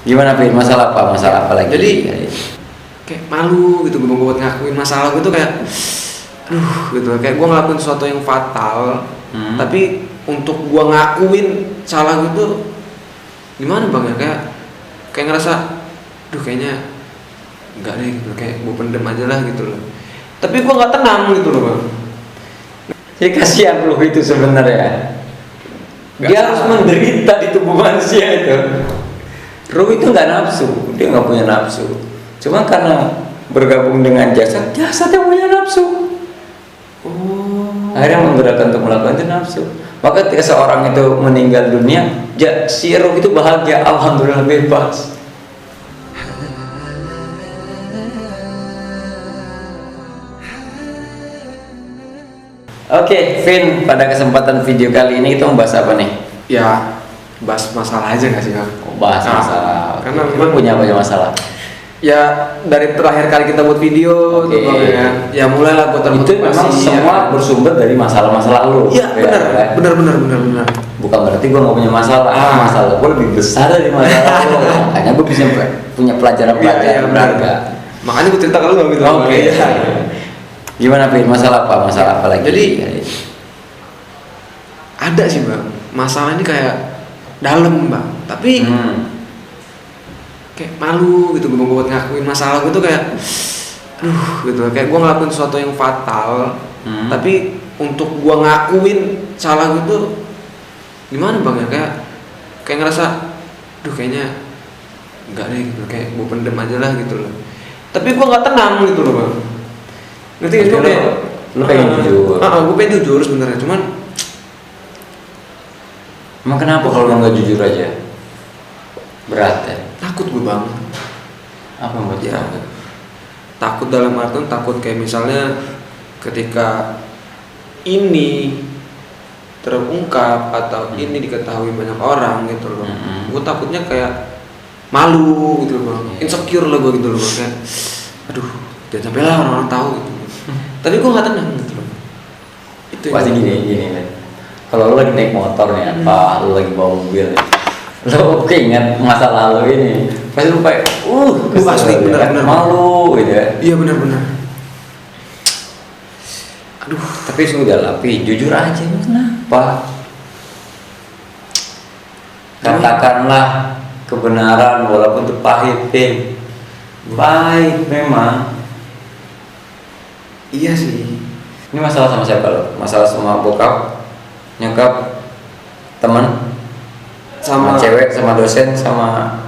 Gimana Pin? Masalah apa? Masalah apa lagi? Jadi kayak malu gitu gue buat ngakuin masalah gue tuh kayak gitu kayak gue ngelakuin sesuatu yang fatal, tapi untuk gue ngakuin salah gue tuh gimana bang ya, kayak ngerasa kayaknya enggak deh gitu, kayak gue pendem aja lah gitu loh, tapi gue nggak tenang gitu loh bang. Jadi kasihan lu itu sebenarnya. Dia harus menderita di tubuh manusia itu. Ruh itu nggak nafsu, dia nggak punya nafsu. Cuma karena bergabung dengan jasad yang punya nafsu. Akhirnya menggerakkan untuk melakukan itu nafsu. Maka ketika seorang itu meninggal dunia, si ruh itu bahagia, alhamdulillah bebas. Oke, Vin, pada kesempatan video kali ini kita membahas apa nih? Ya, bahas masalah aja nggak sih bang? Bahas masalah. Karena memang punya banyak masalah. Ya dari terakhir kali kita buat video, Oke. Ya mulailah gue Itu memang semua bersumber dari masalah-masalah lu. Iya benar. Bukan berarti gue nggak punya masalah. Masalah gue lebih besar dari masalah lu. Makanya gue bisa punya pelajaran-pelajaran berharga. Makanya gue cerita ke lu gitu. Oke. Gimana Pin? Masalah apa? Masalah apa lagi? Jadi ada sih bang. Masalah ini kayak dalam bang. Tapi kayak malu gitu gue buat ngakuin masalah gue tuh kayak gitu kayak gue ngelakuin sesuatu yang fatal, tapi untuk gue ngakuin salah gue tuh gimana bang ya, kayak ngerasa kayaknya enggak deh gitu, kayak gue pendem aja lah gitu loh, tapi gue nggak tenang gitu loh bang. Ngerti gak sih? Lu pengen jujur. Gue pengen jujur sebenarnya, cuman emang kenapa kalau lu nggak jujur aja? Berat ya? Takut gue bang. Apa yang buat takut? Takut dalam artian takut kayak misalnya ketika ini terungkap atau ini diketahui banyak orang gitu loh, gue takutnya kayak malu gitu loh bang, insecure lah gue gitu loh bang, kayak aduh jangan sampai lah orang-orang tahu gitu. Tapi gue nggak tenang gitu loh. Itu pasti gini kan. Kalau lu lagi naik motor nih, apa lu lagi bawa mobil, lo keinget masa lalu ini, pasti lu kayak pasti benar-benar malu gitu ya. Iya benar-benar. Aduh, tapi sudah lah, jujur aja, kenapa? Katakanlah kebenaran walaupun itu pahit, Pin. Baik memang. Iya sih. Ini masalah sama siapa lo? Masalah sama bokap, nyokap, teman, sama cewek, sama dosen, sama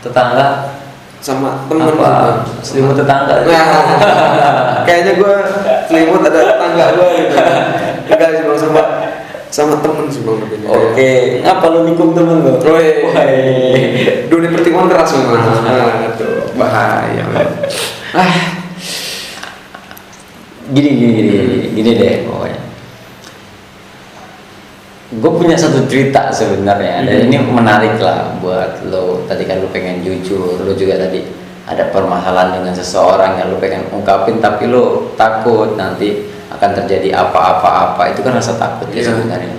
tetangga, sama temen apa? Selimut tetangga. Nah, kayaknya gue selimut ada tetangga gue gitu. Enggak sih bang, sama temen sih bang. Oke, ngapa lu nikung temen lo? Dunia pertikaian keras memang. Tuh bahaya. Gini deh pokoknya. Gue punya satu cerita sebenarnya, dan ini menarik lah buat lo. Tadi kan lo pengen jujur, lo juga tadi ada permasalahan dengan seseorang yang lo pengen ungkapin, tapi lo takut nanti akan terjadi apa-apa. Itu kan rasa takut ya sebenarnya.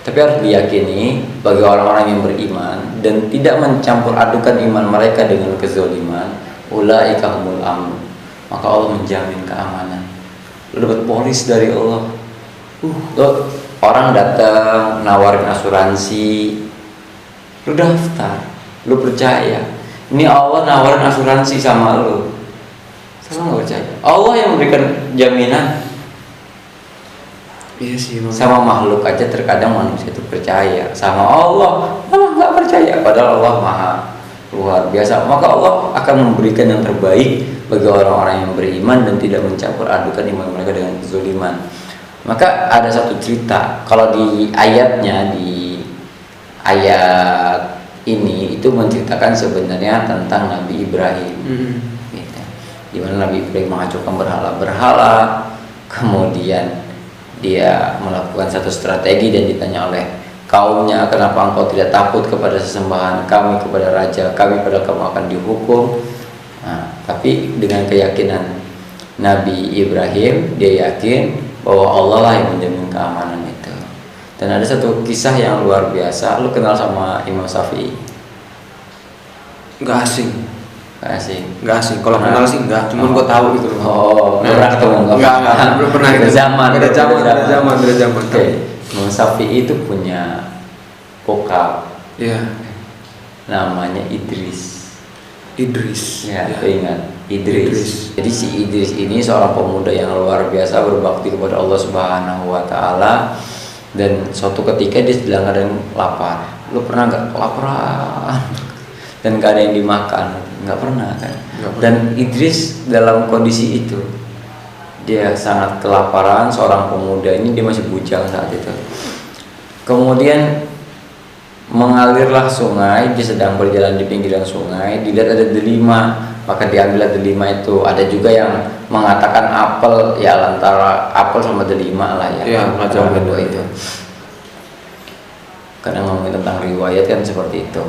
Tapi harus diyakini bagi orang-orang yang beriman dan tidak mencampur adukan iman mereka dengan kezaliman, ulaika humul amn, maka Allah menjamin keamanan. Lo dapat polis dari Allah. Lo orang datang nawarin asuransi, lu daftar, lu percaya. Ini Allah nawarin asuransi sama lu, sama nggak percaya? Allah yang memberikan jaminan. Iya sih. Sama makhluk aja terkadang manusia itu percaya, sama Allah malah nggak percaya. Padahal Allah maha luar biasa. Maka Allah akan memberikan yang terbaik bagi orang-orang yang beriman dan tidak mencampur adukan iman mereka dengan kezaliman. Maka ada satu cerita, kalau di ayatnya, di ayat ini itu menceritakan sebenarnya tentang Nabi Ibrahim, gitu. Di mana Nabi Ibrahim menghancurkan berhala, kemudian dia melakukan satu strategi dan ditanya oleh kaumnya, kenapa engkau tidak takut kepada sesembahan kami, kepada raja kami, padahal kamu akan dihukum. Nah, tapi dengan keyakinan Nabi Ibrahim, dia yakin bahwa Allah lah yang menjamin keamanan itu. Dan ada satu kisah yang luar biasa. Lu kenal sama Imam Syafi'i? nggak asing. Nggak asing. Kalau kenal sih nggak, cuman gue tahu gitu loh. Oh, pernah ketemu nggak belum pernah. Beda zaman. Beda zaman. Oke, Imam Syafi'i itu punya vokal. Iya. Namanya Idris. Ya, ingat Idris. Jadi si Idris ini seorang pemuda yang luar biasa berbakti kepada Allah Subhanahu wa taala, dan suatu ketika dia sedang ada yang lapar. Lu pernah nggak kelaparan dan gak ada yang dimakan? Nggak pernah kan? Dan Idris dalam kondisi itu dia sangat kelaparan. Seorang pemuda ini, dia masih bujang saat itu. Kemudian mengalirlah sungai, dia sedang berjalan di pinggiran sungai, dilihat ada delima, maka diambillah delima itu. Ada juga yang mengatakan apel, ya antara apel sama delima lah ya, macam kedua itu. Kadang ngomongin tentang riwayat kan seperti itu.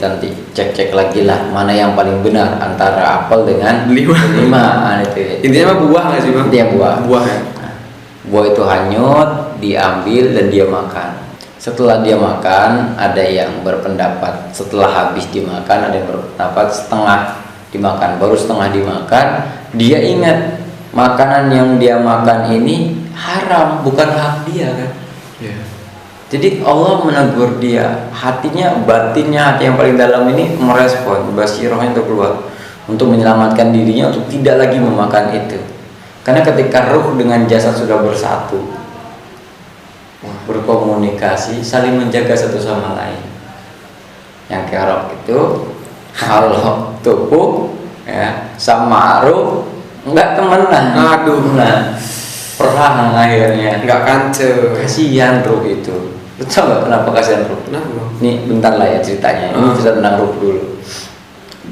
Nanti cek lagi lah mana yang paling benar antara apel dengan delima. Itu. Intinya mah buah nggak sih bang? Intinya buah. Buah ya. Buah itu hanyut, diambil dan dia makan. Setelah dia makan, ada yang berpendapat setelah habis dimakan, ada yang berpendapat setengah dimakan. Baru setengah dimakan, dia ingat makanan yang dia makan ini haram, bukan hak dia kan. Yeah. Jadi Allah menegur dia, hatinya, batinnya, hati yang paling dalam ini merespon, basirohnya untuk keluar, untuk menyelamatkan dirinya, untuk tidak lagi memakan itu. Karena ketika ruh dengan jasad sudah bersatu, berkomunikasi, saling menjaga satu sama lain. Yang kerok itu kalau tubuh ya sama ruh enggak temenan. Aduh, nah perang akhirnya nggak kance. Kasihan ruh itu. Betul nggak kenapa kasihan ruh? Kenapa? Nih bentar lah ya ceritanya. Ini cerita tentang ruh dulu.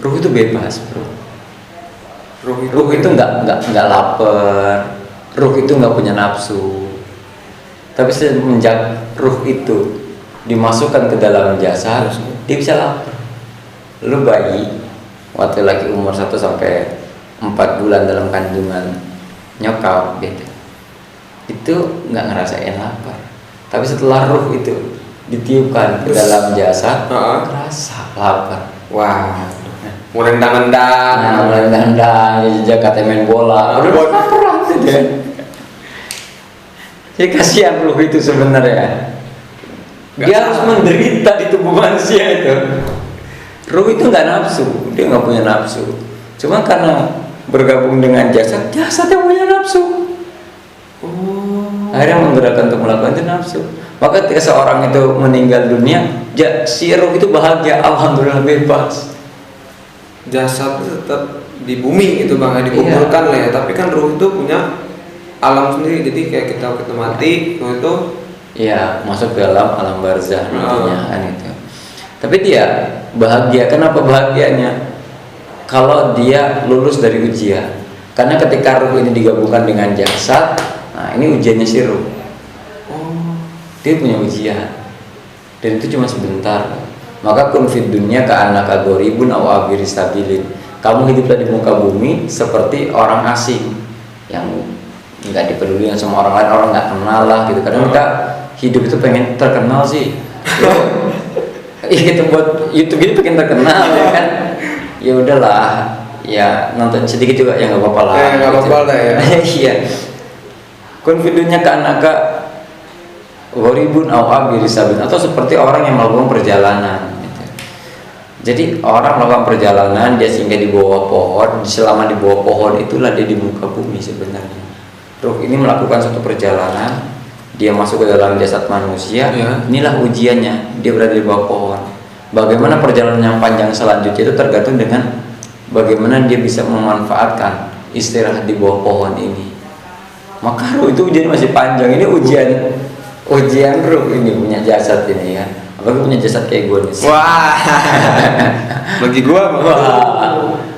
Ruh itu bebas, bro. Ruh itu nggak lapar. Ruh itu nggak punya nafsu. Tapi semenjak ruh itu dimasukkan ke dalam jasad, dia bisa lapar. Lu bayi waktu lagi umur 1 sampai 4 bulan dalam kandungan nyokap gitu, itu nggak ngerasain lapar. Tapi setelah ruh itu ditiupkan ke dalam jasad, kerasa lapar. Wah, merendang-rendang, jejak kata main bola, udah lapar gitu ya. Jadi kasihan ruh itu sebenarnya. Dia harus menderita di tubuh manusia itu. Ruh itu nggak nafsu, dia nggak punya nafsu. Cuma karena bergabung dengan jasad yang punya nafsu. Akhirnya menggerakkan untuk melakukan itu nafsu. Maka ketika seorang itu meninggal dunia, si ruh itu bahagia, alhamdulillah bebas. Jasad tetap di bumi itu bang, dikumpulkan lah ya. Tapi kan ruh itu punya alam sendiri, jadi kayak kita mati itu ya masuk ke alam barzah nantinya kan itu. Tapi dia bahagia. Kenapa bahagianya? Kalau dia lulus dari ujian. Karena ketika ruh ini digabungkan dengan jasad, nah ini ujiannya si ruh. Dia punya ujian. Dan itu cuma sebentar. Maka kun fid dunya ka'annaka gharibun aw abiri sabilin. Kamu hiduplah di muka bumi seperti orang asing yang nggak dipeduli sama orang lain, orang nggak kenal lah gitu. Kadang kita hidup itu pengen terkenal sih. Kita buat YouTube ini pengen terkenal ya kan. Ya udahlah, ya nonton sedikit juga ya nggak apa-apa lah. Nggak apa-apa lah ya. Iya. Konfidennya ke anak gharibun aw abiri sabil, atau seperti orang yang melakukan perjalanan. Gitu. Jadi orang melakukan perjalanan, dia singgah di bawah pohon. Selama di bawah pohon itulah dia di muka bumi sebenarnya. Ruh ini melakukan suatu perjalanan, dia masuk ke dalam jasad manusia. Inilah ujiannya, dia berada di bawah pohon. Bagaimana perjalanan yang panjang selanjutnya itu tergantung dengan bagaimana dia bisa memanfaatkan istirahat di bawah pohon ini. Maka ruh itu ujian masih panjang. Ini ujian ruh ini punya jasad ini ya. Apalagi punya jasad kayak gue nih. Wah, bagi gue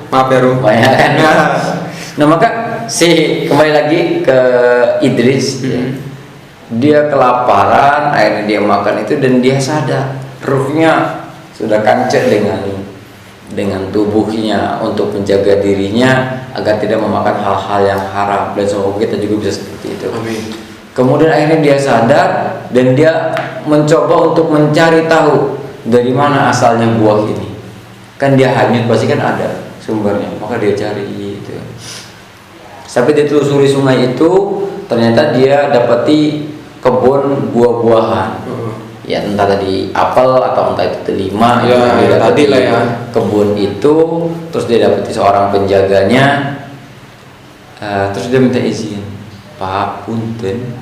maaf ya ruh. Kan? Nah maka kembali lagi ke Idris, dia kelaparan, akhirnya dia makan itu dan dia sadar ruhnya sudah kancet dengan tubuhnya untuk menjaga dirinya agar tidak memakan hal-hal yang haram, dan semoga kita juga bisa seperti itu. Amin. Kemudian akhirnya dia sadar dan dia mencoba untuk mencari tahu dari mana asalnya buah ini. kan dia hanyut pasti kan ada sumbernya, maka dia cari gitu. Sampai dia telusuri sungai itu, ternyata dia dapati kebun buah-buahan. Ya entah tadi apel atau entah itu delima, ya, dia tadi lah ya. kebun itu, terus dia dapati seorang penjaganya, terus dia minta izin, Pak punten,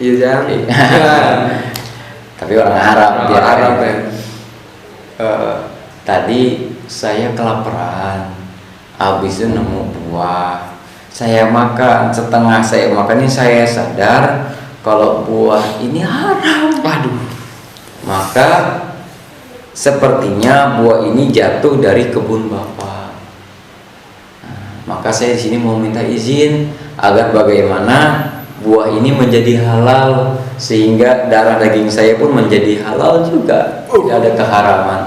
iya jangan. Tapi orang Arab, dia Arab ya. Tadi saya kelaparan, habis itu nemu buah, saya makan setengah, saya makan ini saya sadar kalau buah ini haram. Waduh. Maka sepertinya buah ini jatuh dari kebun Bapak. Maka saya di sini mau minta izin agar bagaimana buah ini menjadi halal, sehingga darah daging saya pun menjadi halal juga, tidak ada keharaman.